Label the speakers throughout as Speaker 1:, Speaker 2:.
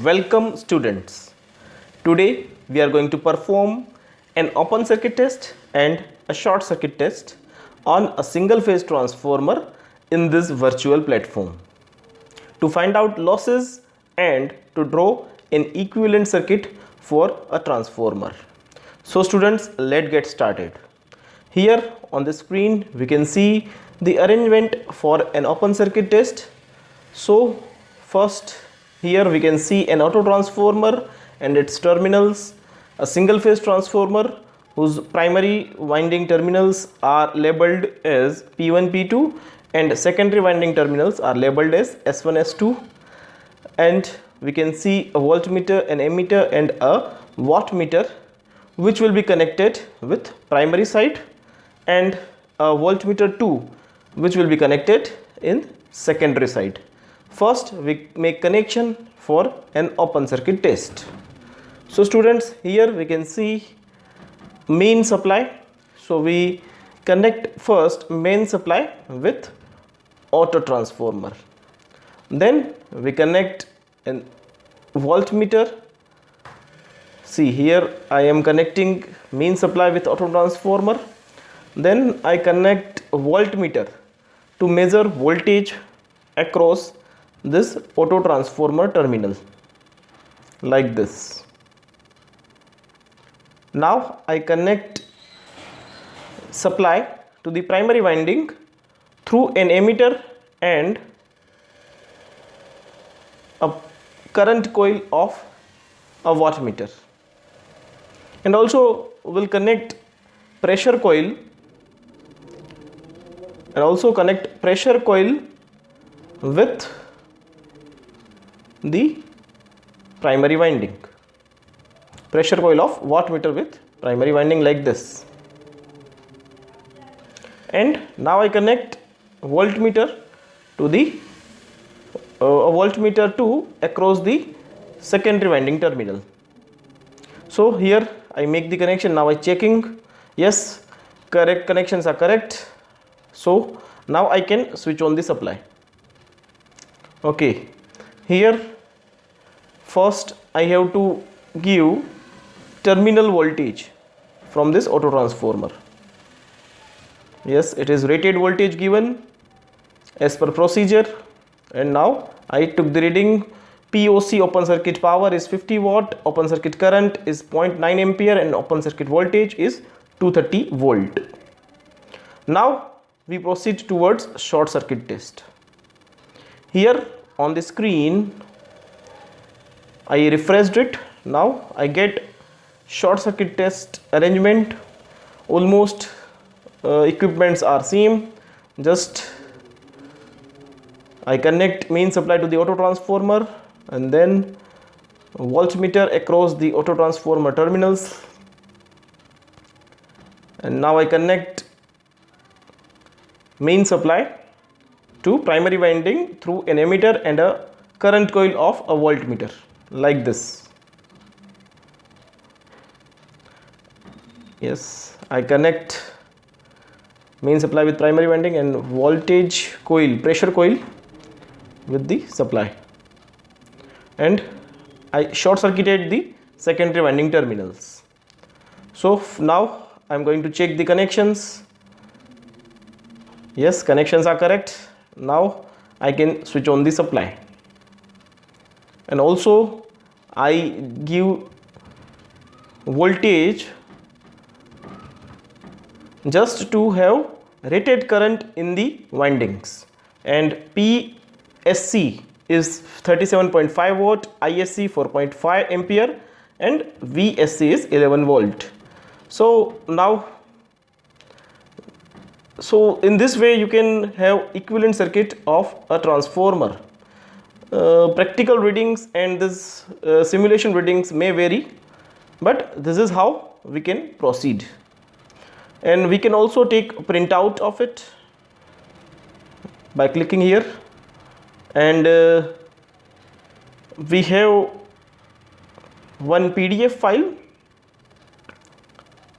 Speaker 1: Welcome students. Today we are going to perform an open circuit test and a short circuit test on a single phase transformer in this virtual platform to find out losses and to draw an equivalent circuit for a transformer. So students, let's get started. Here on the screen we can see the arrangement for an open circuit test. So first, here we can see an auto transformer and its terminals, a single phase transformer whose primary winding terminals are labeled as P1 P2 and secondary winding terminals are labeled as S1 S2, and we can see a voltmeter, an ammeter and a wattmeter which will be connected with primary side and a voltmeter 2 which will be connected in secondary side. First we make connection for an open circuit test. So students, here we can see main supply. So we connect first main supply with auto transformer. Then we connect an voltmeter. See, here I am connecting main supply with auto transformer. Then I connect voltmeter to measure voltage across this auto transformer terminal like this. Now I connect supply to the primary winding through an ammeter and a current coil of a wattmeter, and also will connect pressure coil with the primary winding, pressure coil of wattmeter with primary winding like this. And now I connect voltmeter to the voltmeter 2 across the secondary winding terminal. So here I make the connection. Now I checking, yes, correct, connections are correct. So now I can switch on the supply. Okay, here first I have to give terminal voltage from this auto transformer. Yes, it is rated voltage given as per procedure, and now I took the reading. POC, open circuit power, is 50 watt, open circuit current is 0.9 ampere and open circuit voltage is 230 volt. Now we proceed towards short circuit test. Here on the screen I refreshed it. Now I get short circuit test arrangement. Almost equipments are same. Just I connect main supply to the auto transformer and then voltmeter across the auto transformer terminals, and now I connect main supply to primary winding through an ammeter and a current coil of a voltmeter like this. Yes, I connect main supply with primary winding and voltage coil, pressure coil with the supply, and I short circuited the secondary winding terminals. So now I am going to check the connections. Yes, connections are correct. Now I can switch on the supply, and also I give voltage just to have rated current in the windings, and PSC is 37.5 watt, ISC 4.5 ampere and VSC is 11 volt. So now, so in this way you can have equivalent circuit of a transformer. Practical readings and this simulation readings may vary, but this is how we can proceed. And we can also take a printout of it by clicking here, and we have one PDF file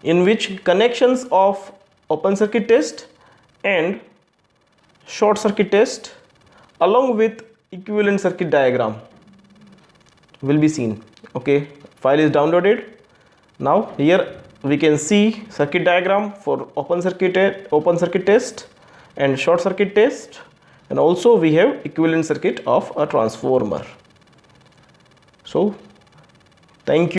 Speaker 1: in which connections of open circuit test and short circuit test along with equivalent circuit diagram will be seen. Okay, file is downloaded. Now here we can see circuit diagram for open circuit test and short circuit test, and also we have equivalent circuit of a transformer. So thank you.